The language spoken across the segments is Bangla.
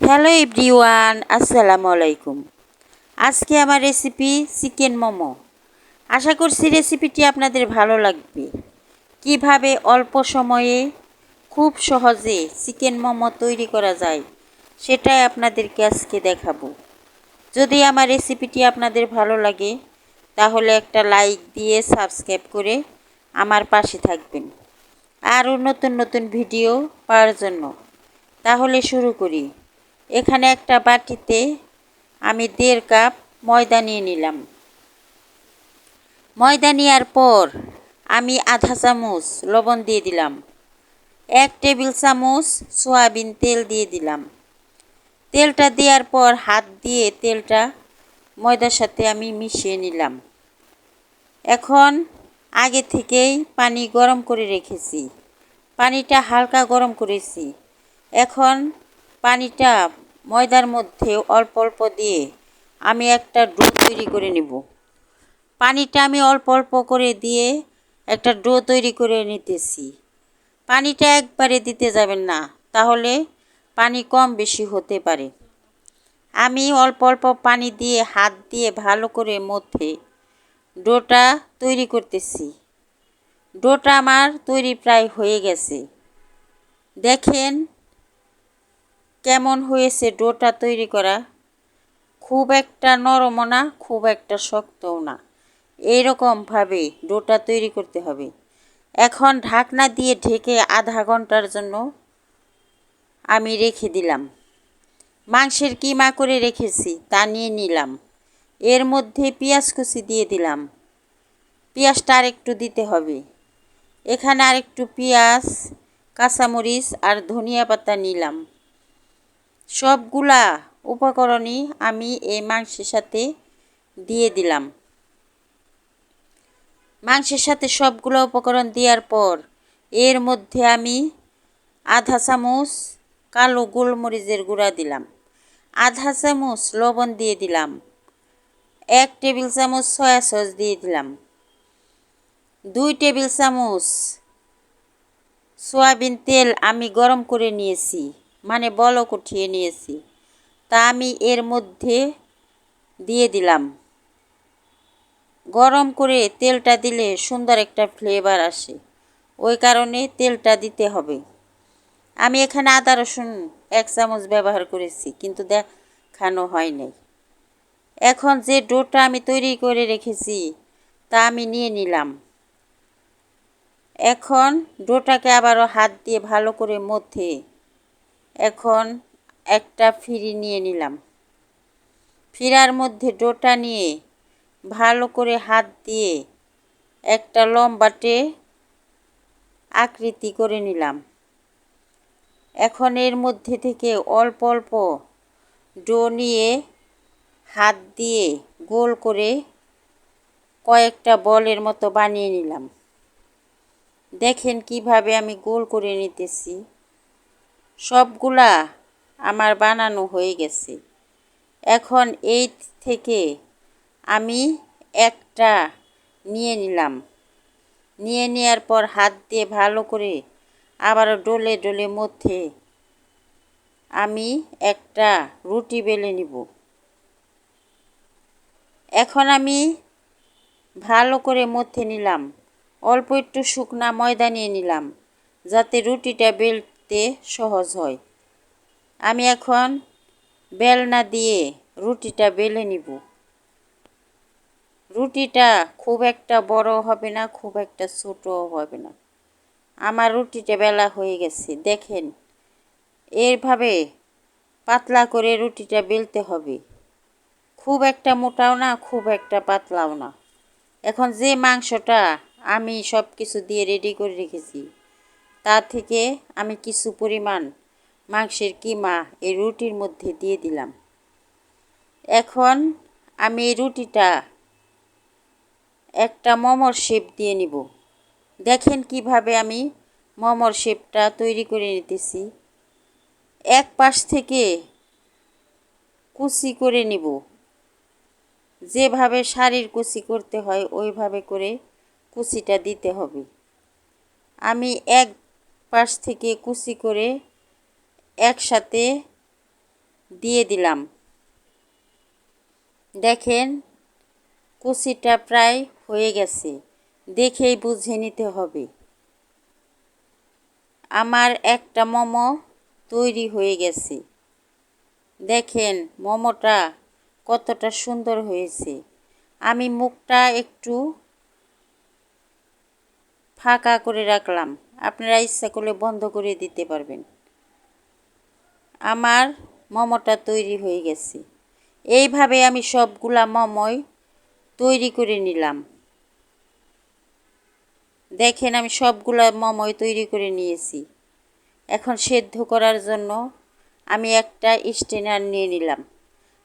হ্যালো এভরিওয়ান, আসসালামু আলাইকুম। আজকে আমার রেসিপি চিকেন মোমো। আশা করছি রেসিপিটি আপনাদের ভালো লাগবে। কিভাবে অল্প সময়ে খুব সহজে চিকেন মোমো তৈরি করা যায় সেটাই আপনাদেরকে আজকে দেখাবো। যদি আমার রেসিপিটি আপনাদের ভালো লাগে তাহলে একটা লাইক দিয়ে সাবস্ক্রাইব করে আমার পাশে থাকবেন আরও নতুন নতুন ভিডিও পাওয়ার জন্য। তাহলে শুরু করি। এখানে একটা বাটিতে আমি 1.5 কাপ ময়দা নিয়ে নিলাম। ময়দা নেওয়ার পর আমি আধা চামচ লবণ দিয়ে দিলাম। 1 টেবিল চামচ সয়াবিন তেল দিয়ে দিলাম। তেলটা দেওয়ার পর হাত দিয়ে তেলটা ময়দার সাথে আমি মিশিয়ে নিলাম। এখন আগে থেকেই পানি গরম করে রেখেছি। পানিটা হালকা গরম করেছি। এখন পানিটা ময়দার মধ্যে অল্প অল্প দিয়ে আমি একটা ডো তৈরি করে নেব। পানিটা আমি অল্প অল্প করে দিয়ে একটা ডো তৈরি করে নিতেছি। পানিটা একবারে দিতে যাবেন না, তাহলে পানি কম বেশি হতে পারে। আমি অল্প অল্প পানি দিয়ে হাত দিয়ে ভালো করে মধ্যে ডোটা তৈরি করতেছি। ডোটা আমার তৈরি প্রায় হয়ে গেছে। দেখেন কেমন হয়েছে ডোটা তৈরি করা। খুব একটা নরমও না, খুব একটা শক্তও না। এইরকমভাবে ডোটা তৈরি করতে হবে। এখন ঢাকনা দিয়ে ঢেকে আধা ঘন্টার জন্য আমি রেখে দিলাম। মাংসের কিমা করে রেখেছি তা নিয়ে নিলাম। এর মধ্যে পেঁয়াজ কুচি দিয়ে দিলাম। পেঁয়াজটা আরেকটু দিতে হবে। এখানে আরেকটু পেঁয়াজ, কাঁচামরিচ আর ধনিয়া পাতা নিলাম। সবগুলা উপকরণই আমি এই মাংসের সাথে দিয়ে দিলাম। মাংসের সাথে সবগুলো উপকরণ দেওয়ার পর এর মধ্যে আমি আধা চামচ কালো গোলমরিচের গুঁড়া দিলাম। আধা চামচ লবণ দিয়ে দিলাম। 1 টেবিল চামচ সয়া সস দিয়ে দিলাম। 2 টেবিল চামচ সয়াবিন তেল আমি গরম করে নিয়েছি, মানে বলক উঠিয়ে নিয়েছি, তা আমি এর মধ্যে দিয়ে দিলাম। গরম করে তেলটা দিলে সুন্দর একটা ফ্লেভার আসে, ওই কারণে তেলটা দিতে হবে। আমি এখানে আদা রসুন 1 চামচ ব্যবহার করেছি, কিন্তু দেখানো হয় নাই। এখন যে ডোটা আমি তৈরি করে রেখেছি তা আমি নিয়ে নিলাম। এখন ডোটাকে আবারও হাত দিয়ে ভালো করে মধ্যে এখন একটা ফিরি নিয়ে নিলাম। ফিরার মধ্যে ডোটা নিয়ে ভালো করে হাত দিয়ে একটা লম্বাটে আকৃতি করে নিলাম। এখন এর মধ্যে থেকে অল্প অল্প ডো নিয়ে হাত দিয়ে গোল করে কয়েকটা বলের মতো বানিয়ে নিলাম। দেখেন কিভাবে আমি গোল করে নিতেছি। সবগুলা আমার বানানো হয়ে গেছে। এখন এই থেকে আমি একটা নিয়ে নিলাম। নিয়ে নেওয়ার পর হাত দিয়ে ভালো করে আবারও ডলে ডলে মধ্যে আমি একটা রুটি বেলে নিব। এখন আমি ভালো করে মধ্যে নিলাম। অল্প একটু শুকনা ময়দা নিয়ে নিলাম যাতে রুটিটা বেলতে সহজ হয়। আমি এখন বেলনা দিয়ে রুটিটা বেলে নিব। রুটিটা খুব একটা বড় হবে না, খুব একটা ছোটও হবে না। আমার রুটিটা বেলা হয়ে গেছে। দেখেন এইভাবে পাতলা করে রুটিটা বেলতে হবে। খুব একটা মোটাও না, খুব একটা পাতলাও না। এখন যে মাংসটা আমি সব কিছু দিয়ে রেডি করে রেখেছি তা থেকে আমি কিছু পরিমাণ মাংসের কিমা এই রুটির মধ্যে দিয়ে দিলাম। এখন আমি এই রুটিটা একটা মোমোর শেপ দিয়ে নিব। দেখেন কিভাবে আমি মোমোর শেপটা তৈরি করে নিতেছি। এক পাশ থেকে কুচি করে নিব। যেভাবে শাড়ির কুচি করতে হয় ওইভাবে করে কুচিটা দিতে হবে। আমি এক পাশ থেকে কুচি করে একসাথে দিয়ে দিলাম। দেখেন কুচিটা প্রায় হয়ে গেছে, দেখেই বুঝে নিতে হবে। আমার একটা মোমো তৈরি হয়ে গেছে। দেখেন মোমোটা কতটা সুন্দর হয়েছে। আমি মুখটা একটু ফাঁকা করে রাখলাম, আপনারা ইচ্ছা করলে বন্ধ করে দিতে পারবেন। আমার মোমোটা তৈরি হয়ে গেছে। এইভাবে আমি সবগুলা মোমোই তৈরি করে নিলাম। দেখেন আমি সবগুলা মোমোই তৈরি করে নিয়েছি। এখন সেদ্ধ করার জন্য আমি একটা স্ট্রেনার নিয়ে নিলাম।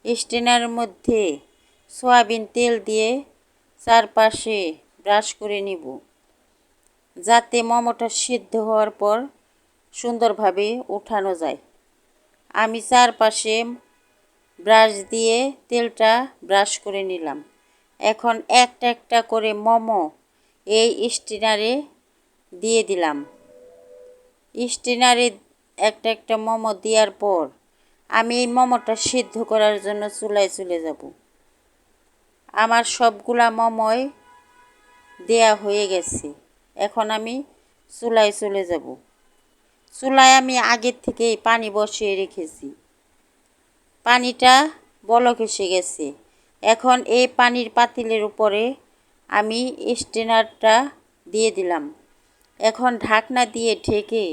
স্ট্রেনারের মধ্যে সয়াবিন তেল দিয়ে চারপাশে ব্রাশ করে নিব, যাতে মোমোটা সিদ্ধ হওয়ার পর সুন্দরভাবে উঠানো যায়। আমি চারপাশে ব্রাশ দিয়ে তেলটা ব্রাশ করে নিলাম। এখন একটা একটা করে মোমো এই স্ট্রেনারে দিয়ে দিলাম। স্ট্রেনারে একটা একটা মোমো দেওয়ার পর আমি এই মোমোটা সিদ্ধ করার জন্য চুলায় চলে যাব। আমার সবগুলা মোমোই দেয়া হয়ে গেছে। এখন আমি চুলায় চলে যাব। চুলায় আমি আগের থেকেই পানি বসিয়ে রেখেছি। পানিটা বলক এসে গেছে। এখন এই পানির পাতিলের উপরে আমি স্ট্রেনারটা দিয়ে দিলাম। এখন ঢাকনা দিয়ে ঢেকে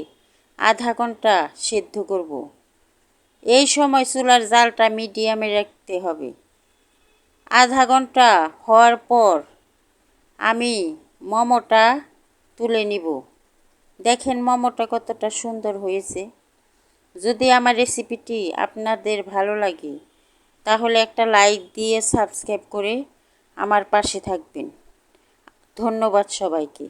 আধা ঘন্টা সেদ্ধ করব। এই সময় চুলার জালটা মিডিয়ামে রাখতে হবে। আধা ঘন্টা হওয়ার পর আমি মোমোটা তুলে নিব। দেখেন মোমোটা কতটা সুন্দর হয়েছে। যদি আমার রেসিপিটি আপনাদের ভালো লাগে তাহলে একটা লাইক দিয়ে সাবস্ক্রাইব করে আমার পাশে থাকবেন। ধন্যবাদ সবাইকে।